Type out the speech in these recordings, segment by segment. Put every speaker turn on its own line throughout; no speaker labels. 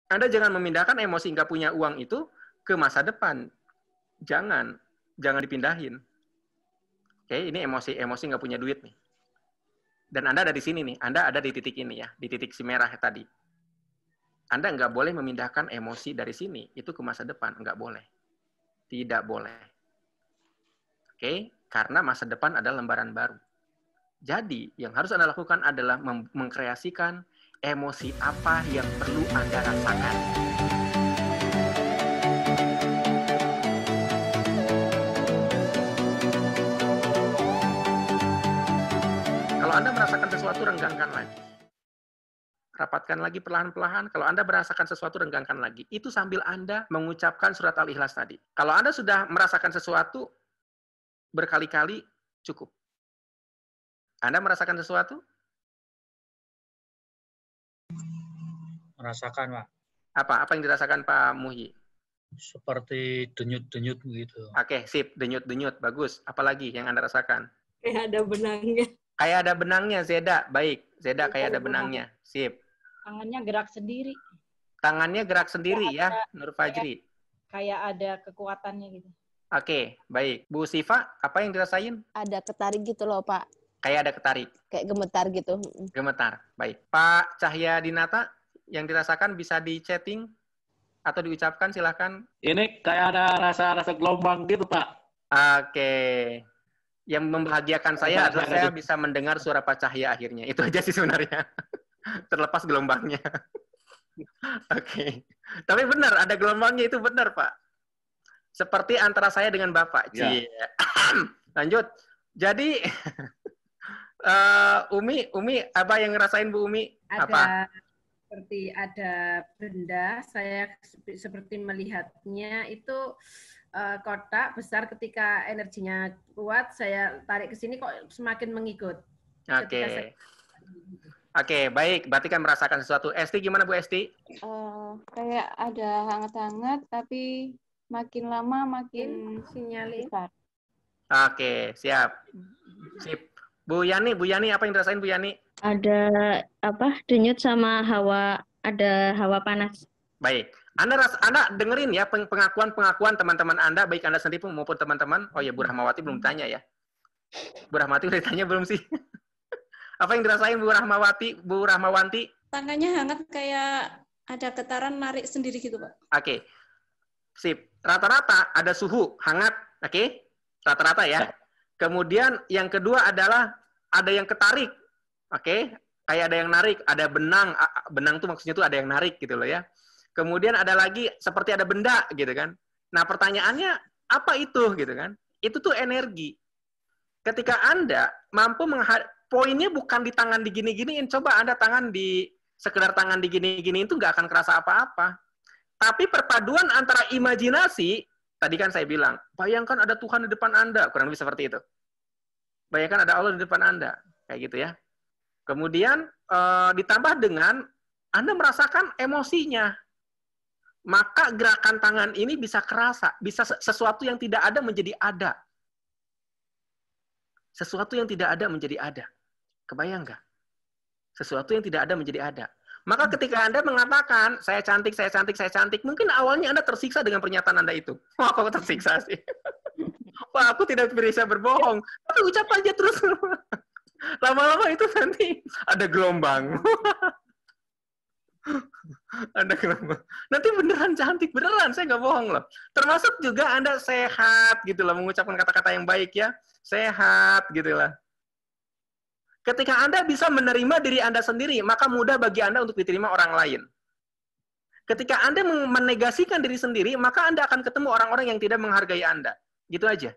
Anda jangan memindahkan emosi nggak punya uang itu ke masa depan. Jangan dipindahin. Oke, ini emosi nggak punya duit nih. Dan Anda ada di sini nih, Anda ada di titik ini ya, di titik si merah tadi. Anda nggak boleh memindahkan emosi dari sini, itu ke masa depan, nggak boleh. Tidak boleh. Oke, karena masa depan adalah lembaran baru. Jadi, yang harus Anda lakukan adalah mengkreasikan emosi apa yang perlu Anda rasakan. Kalau Anda merasakan sesuatu, renggangkan lagi. Rapatkan lagi perlahan-perlahan. Kalau Anda merasakan sesuatu, renggangkan lagi. Itu sambil Anda mengucapkan surat Al-Ikhlas tadi. Kalau Anda sudah merasakan sesuatu berkali-kali, cukup. Anda merasakan sesuatu?
Merasakan, Pak.
Apa yang dirasakan Pak Muhyi?
Seperti denyut-denyut gitu.
Oke, sip. Denyut-denyut. Bagus. Apalagi yang Anda rasakan?
Kayak ada benangnya.
Kayak ada benangnya, Zeda. Baik. Zeda kayak ada benangnya. Sip.
Tangannya gerak sendiri.
Tangannya gerak sendiri ya, Nur Fajri.
Kayak ada kekuatannya gitu.
Oke, baik. Bu Siva, apa yang dirasain?
Ada ketarik gitu loh, Pak.
Kayak ada ketarik.
Kayak gemetar gitu.
Gemetar. Baik. Pak Cahya Dinata, yang dirasakan bisa di chatting atau diucapkan, silahkan.
Ini kayak ada rasa gelombang gitu, Pak.
Oke. Yang membahagiakan saya adalah saya bisa mendengar suara Pak Cahya akhirnya. Itu aja sih sebenarnya. Terlepas gelombangnya. Oke. Tapi benar, ada gelombangnya itu benar, Pak. Seperti antara saya dengan Bapak. Ya. Lanjut. Jadi, Umi, apa yang ngerasain Bu Umi? Apa?
Seperti ada benda, saya seperti melihatnya itu kotak besar, ketika energinya kuat, saya tarik ke sini kok semakin mengikut.
Oke. Oke, baik. Berarti kan merasakan sesuatu. Esti, gimana Bu Esti?
Kayak ada hangat-hangat, tapi makin lama makin
sinyalin.
Oke, siap. Sip. Bu Yani, apa yang dirasain Bu Yani?
Ada denyut sama hawa, ada hawa panas.
Baik. Anda dengerin ya pengakuan teman-teman Anda, baik Anda sendiri maupun teman-teman. Oh ya, Bu Rahmawati belum tanya ya. Bu Rahmawati udah ditanya belum sih? Apa yang dirasain Bu Rahmawanti?
Tangannya hangat, kayak ada getaran narik sendiri gitu, Pak.
Oke. Sip. Rata-rata ada suhu hangat, oke? Rata-rata ya. Kemudian yang kedua adalah ada yang ketarik. Oke? Kayak ada yang narik, ada benang. Benang tuh maksudnya tuh ada yang narik gitu loh ya. Kemudian ada lagi seperti ada benda gitu kan. Nah, pertanyaannya apa itu gitu kan? Itu tuh energi. Ketika Anda mampu poinnya bukan di tangan digini-giniin. Coba Anda sekedar tangan digini-giniin itu nggak akan kerasa apa-apa. Tapi perpaduan antara imajinasi, tadi kan saya bilang, bayangkan ada Tuhan di depan Anda. Kurang lebih seperti itu. Bayangkan ada Allah di depan Anda. Kayak gitu ya. Kemudian ditambah dengan Anda merasakan emosinya. Maka gerakan tangan ini bisa kerasa. Bisa sesuatu yang tidak ada menjadi ada. Sesuatu yang tidak ada menjadi ada. Kebayang nggak? Sesuatu yang tidak ada menjadi ada. Maka ketika Anda mengatakan, saya cantik, mungkin awalnya Anda tersiksa dengan pernyataan Anda itu. Wah, kok tersiksa sih? Wah, aku tidak bisa berbohong. Tapi ucap aja terus. Lama-lama itu nanti ada gelombang. Ada gelombang. Nanti beneran cantik, beneran. Saya nggak bohong loh. Termasuk juga Anda sehat gitu loh, mengucapkan kata-kata yang baik ya. Sehat gitu lah. Ketika Anda bisa menerima diri Anda sendiri, maka mudah bagi Anda untuk diterima orang lain. Ketika Anda menegasikan diri sendiri, maka Anda akan ketemu orang-orang yang tidak menghargai Anda. Gitu aja.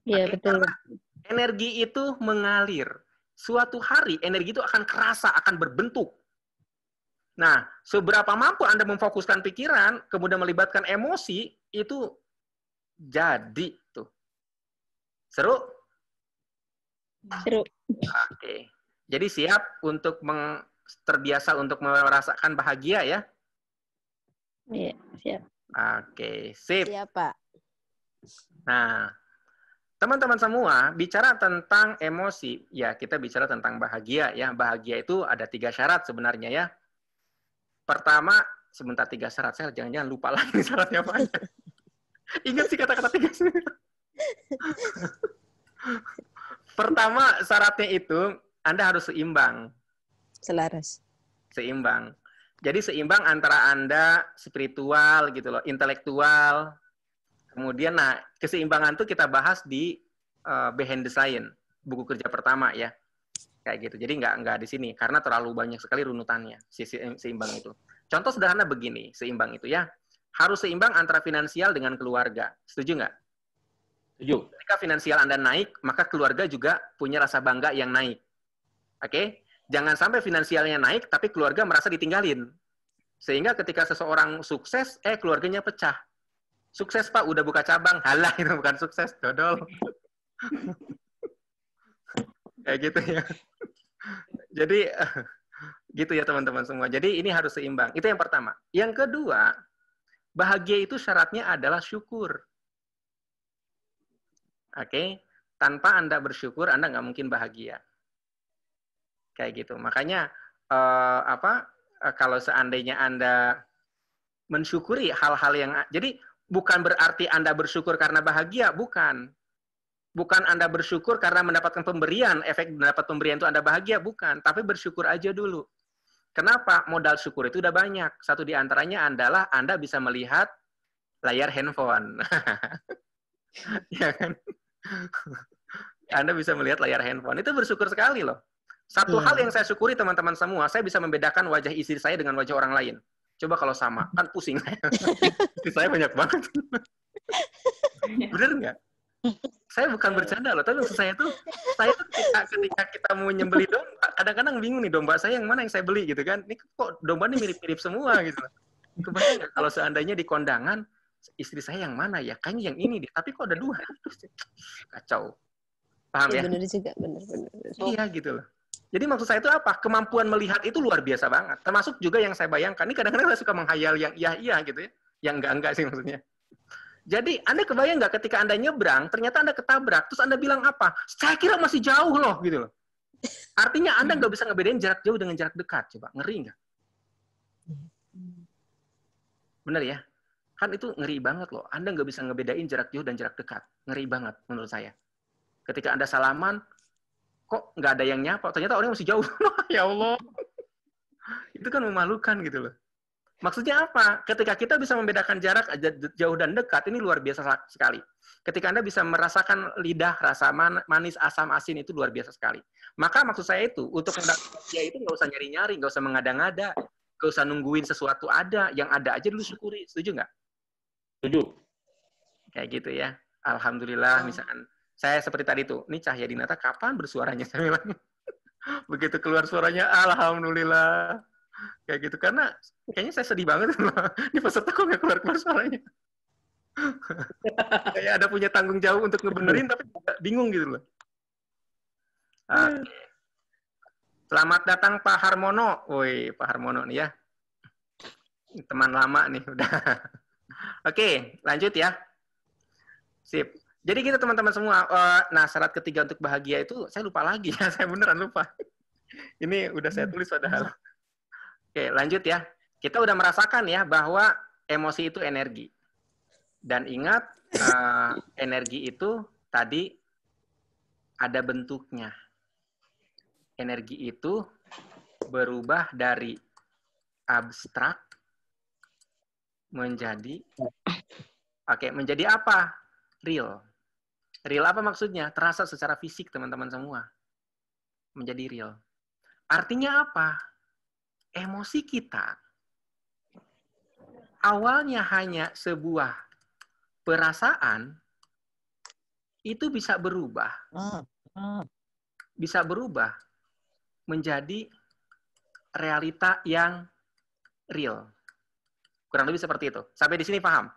Iya, betul.
Energi itu mengalir. Suatu hari energi itu akan kerasa, akan berbentuk. Nah, seberapa mampu Anda memfokuskan pikiran, kemudian melibatkan emosi, itu jadi tuh. Seru?
Seru.
Oke. Jadi siap untuk terbiasa untuk merasakan bahagia ya?
Iya, siap.
Oke, sip.
Siap, Pak.
Nah, teman-teman semua, bicara tentang emosi, ya kita bicara tentang bahagia ya. Bahagia itu ada 3 syarat sebenarnya ya. Pertama, sebentar 3 syarat. Saya jangan-jangan lupa lagi syaratnya apa. Ingat sih kata-kata 3 syarat. Pertama, syaratnya itu Anda harus seimbang.
Selaras.
Seimbang. Jadi seimbang antara Anda spiritual gitu loh, intelektual. Kemudian nah, keseimbangan itu kita bahas di Behind the Science, buku kerja pertama ya. Kayak gitu. Jadi nggak di sini karena terlalu banyak sekali runutannya seimbang itu. Contoh sederhana begini, seimbang itu ya. Harus seimbang antara finansial dengan keluarga. Setuju nggak?
Setuju.
Ketika finansial Anda naik, maka keluarga juga punya rasa bangga yang naik. Oke? Jangan sampai finansialnya naik, tapi keluarga merasa ditinggalin. Sehingga ketika seseorang sukses, keluarganya pecah. Sukses Pak, udah buka cabang. Halah, itu bukan sukses, dodol. Kayak gitu ya. Jadi, gitu ya teman-teman semua. Jadi ini harus seimbang. Itu yang pertama. Yang kedua, bahagia itu syaratnya adalah syukur. Oke? Tanpa Anda bersyukur, Anda nggak mungkin bahagia. Kayak gitu. Makanya kalau seandainya Anda mensyukuri hal-hal yang jadi bukan berarti Anda bersyukur karena bahagia, bukan. Bukan Anda bersyukur karena mendapatkan pemberian, efek mendapat pemberian itu Anda bahagia, bukan. Tapi bersyukur aja dulu. Kenapa? Modal syukur itu udah banyak. Satu di antaranya adalah Anda bisa melihat layar handphone. Ya kan? Anda bisa melihat layar handphone. Itu bersyukur sekali loh. Satu hal yang saya syukuri teman-teman semua, saya bisa membedakan wajah istri saya dengan wajah orang lain. Coba kalau sama, kan pusing. Istri saya banyak banget. Bener nggak? Saya bukan bercanda loh, tapi maksud saya tuh ketika kita mau nyembeli domba, kadang-kadang bingung nih domba saya yang mana yang saya beli gitu kan. Ini kok domba ini mirip-mirip semua gitu. Kebayang nggak kalau seandainya di kondangan, istri saya yang mana ya? Kayaknya yang ini deh, tapi kok ada 2? Kacau. Paham ya?
Bener juga, bener.
Iya gitu loh. Jadi maksud saya itu apa? Kemampuan melihat itu luar biasa banget. Termasuk juga yang saya bayangkan. Ini kadang-kadang saya suka menghayal yang iya gitu ya. Yang enggak sih maksudnya. Jadi Anda kebayang nggak ketika Anda nyebrang, ternyata Anda ketabrak, terus Anda bilang apa? Saya kira masih jauh loh, gitu loh. Artinya Anda nggak bisa ngebedain jarak jauh dengan jarak dekat. Coba, ngeri nggak? Bener ya? Kan itu ngeri banget loh. Anda nggak bisa ngebedain jarak jauh dan jarak dekat. Ngeri banget menurut saya. Ketika Anda salaman, kok nggak ada yang nyapa? Ternyata orangnya masih jauh. Ya Allah. Itu kan memalukan gitu loh. Maksudnya apa? Ketika kita bisa membedakan jarak jauh dan dekat, ini luar biasa sekali. Ketika Anda bisa merasakan lidah, rasa manis, asam, asin, itu luar biasa sekali. Maka maksud saya itu, untuk mendapatkan itu nggak usah nyari-nyari, nggak usah mengada-ngada, nggak usah nungguin sesuatu ada, yang ada aja dulu syukuri. Setuju nggak?
Setuju.
Kayak gitu ya. Alhamdulillah, misalkan saya seperti tadi tuh, ini Cahya Dinata kapan bersuaranya? Saya bilang. Begitu keluar suaranya, alhamdulillah. Kayak gitu. Karena kayaknya saya sedih banget. Ini peserta kok nggak keluar-keluar suaranya. Kayak ada punya tanggung jawab untuk ngebenerin, tapi bingung gitu loh. Oke. Selamat datang Pak Harmono. Woi, Pak Harmono nih ya. Teman lama nih. Udah. Oke, lanjut ya. Sip. Jadi gitu teman-teman semua. Nah, syarat ketiga untuk bahagia itu saya lupa lagi ya. Saya beneran lupa. Ini udah saya tulis padahal. Oke, lanjut ya. Kita udah merasakan ya bahwa emosi itu energi. Dan ingat, energi itu tadi ada bentuknya. Energi itu berubah dari abstrak menjadi menjadi apa? Real. Real apa maksudnya? Terasa secara fisik teman-teman semua. Menjadi real. Artinya apa? Emosi kita awalnya hanya sebuah perasaan, itu bisa berubah. Bisa berubah menjadi realita yang real. Kurang lebih seperti itu. Sampai di sini paham?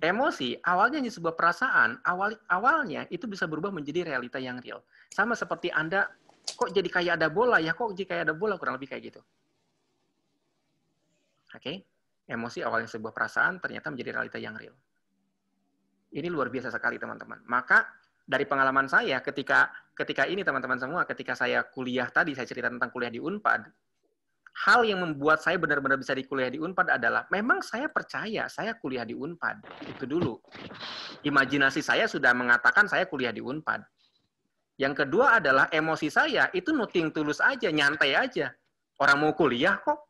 Emosi awalnya hanya sebuah perasaan, awalnya itu bisa berubah menjadi realita yang real. Sama seperti Anda, kok jadi kayak ada bola ya, kok jadi kayak ada bola, kurang lebih kayak gitu. Oke? Emosi awalnya sebuah perasaan, ternyata menjadi realita yang real. Ini luar biasa sekali teman-teman. Maka dari pengalaman saya ketika ini teman-teman semua, ketika saya kuliah tadi, saya cerita tentang kuliah di Unpad, hal yang membuat saya benar-benar bisa kuliah di Unpad adalah memang saya percaya saya kuliah di Unpad. Itu dulu. Imajinasi saya sudah mengatakan saya kuliah di Unpad. Yang kedua adalah emosi saya itu nothing tulus aja, nyantai aja. Orang mau kuliah kok.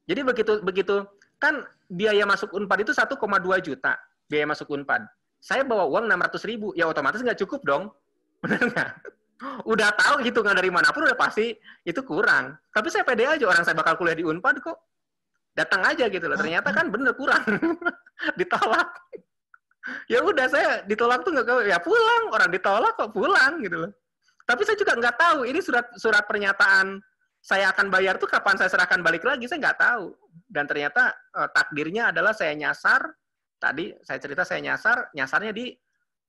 Jadi begitu kan biaya masuk Unpad itu 1,2 juta biaya masuk Unpad. Saya bawa uang 600.000, ya otomatis nggak cukup dong. Benar nggak? Udah tahu hitungan dari manapun udah pasti itu kurang. Tapi saya pede aja orang saya bakal kuliah di Unpad kok. Datang aja gitu loh. Ternyata kan bener kurang. Ditolak. Ya udah saya ditolak tuh nggak, ya pulang. Orang ditolak kok pulang gitu loh. Tapi saya juga nggak tahu ini surat pernyataan saya akan bayar tuh kapan saya serahkan balik lagi, saya nggak tahu. Dan ternyata takdirnya adalah saya nyasar. Tadi saya cerita saya nyasarnya di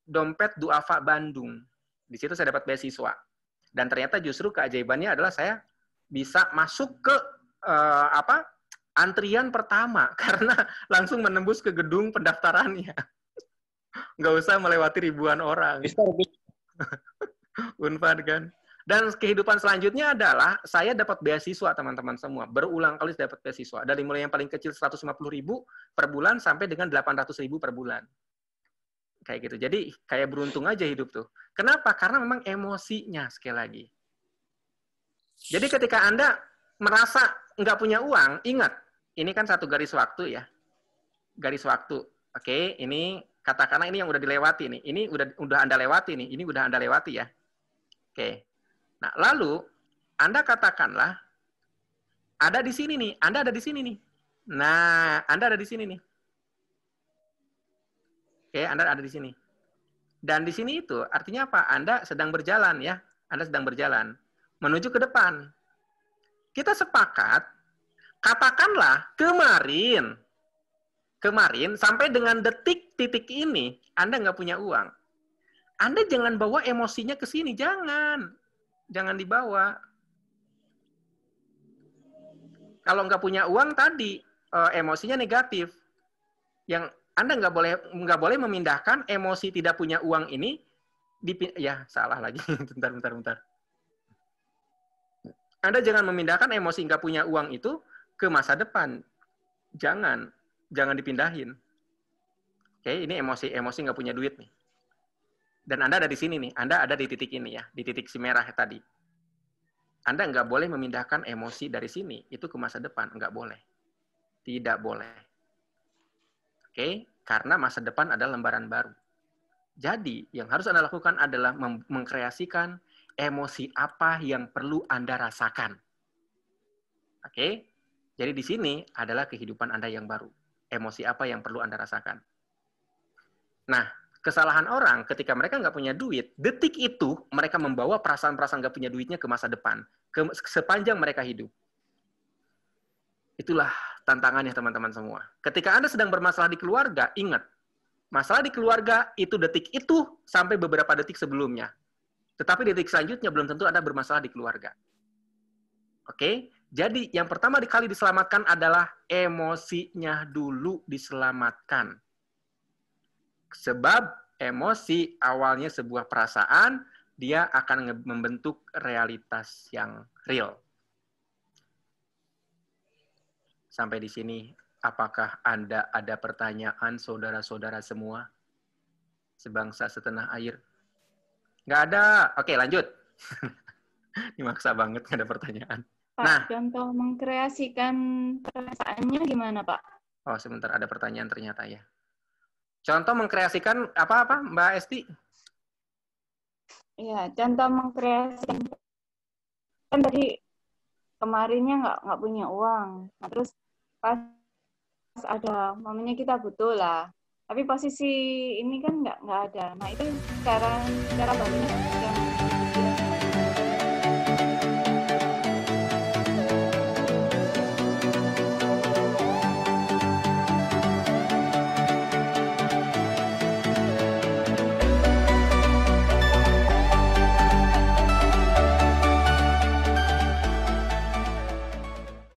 Dompet Duafa Bandung. Di situ saya dapat beasiswa. Dan ternyata justru keajaibannya adalah saya bisa masuk ke antrian pertama karena langsung menembus ke gedung pendaftarannya. Nggak usah melewati ribuan orang. Unpad kan. Dan kehidupan selanjutnya adalah saya dapat beasiswa teman-teman semua. Berulang kali dapat beasiswa. Dari mulai yang paling kecil 150.000 per bulan sampai dengan 800.000 per bulan. Kayak gitu. Jadi kayak beruntung aja hidup tuh. Kenapa? Karena memang emosinya sekali lagi. Jadi ketika Anda merasa nggak punya uang, ingat, ini kan satu garis waktu ya. Garis waktu. Oke, ini katakanlah ini yang udah dilewati nih. Ini udah Anda lewati nih. Ini udah Anda lewati ya. Oke. Nah, lalu Anda katakanlah ada di sini nih. Anda ada di sini nih. Nah, Anda ada di sini nih. Oke, Anda ada di sini. Dan di sini itu artinya apa? Anda sedang berjalan ya. Anda sedang berjalan menuju ke depan. Kita sepakat, katakanlah kemarin sampai dengan titik ini, Anda nggak punya uang. Anda jangan bawa emosinya ke sini, jangan dibawa. Kalau nggak punya uang tadi, emosinya negatif. Yang Anda nggak boleh memindahkan emosi tidak punya uang ini. Ya, salah lagi. Bentar. Anda jangan memindahkan emosi nggak punya uang itu ke masa depan. Jangan dipindahin. Oke, ini emosi nggak punya duit nih. Dan Anda ada di sini nih. Anda ada di titik ini ya, di titik si merah tadi. Anda nggak boleh memindahkan emosi dari sini itu ke masa depan, nggak boleh. Tidak boleh. Oke, karena masa depan adalah lembaran baru. Jadi, yang harus Anda lakukan adalah mengkreasikan emosi apa yang perlu Anda rasakan. Oke? Jadi di sini adalah kehidupan Anda yang baru. Emosi apa yang perlu Anda rasakan. Nah, kesalahan orang ketika mereka nggak punya duit, detik itu mereka membawa perasaan-perasaan nggak punya duitnya ke masa depan, sepanjang mereka hidup. Itulah tantangannya teman-teman semua. Ketika Anda sedang bermasalah di keluarga, ingat, masalah di keluarga itu detik itu sampai beberapa detik sebelumnya. Tetapi detik selanjutnya belum tentu Anda bermasalah di keluarga. Oke? Jadi yang pertama kali diselamatkan adalah emosinya dulu diselamatkan. Sebab emosi awalnya sebuah perasaan, dia akan membentuk realitas yang real. Sampai di sini, apakah Anda ada pertanyaan, saudara-saudara semua? Sebangsa setanah air? Nggak ada. Oke, lanjut. Ini maksa banget, nggak ada pertanyaan.
Pak,
Nah,
contoh mengkreasikan perasaannya gimana, Pak?
Oh, sebentar, ada pertanyaan ternyata ya. Contoh mengkreasikan apa Mbak Esti?
Iya, contoh mengkreasikan. Kan tadi kemarinnya nggak punya uang. Nah, terus pas ada momennya kita butuh lah. Tapi posisi ini kan nggak ada. Nah, itu cara baliknya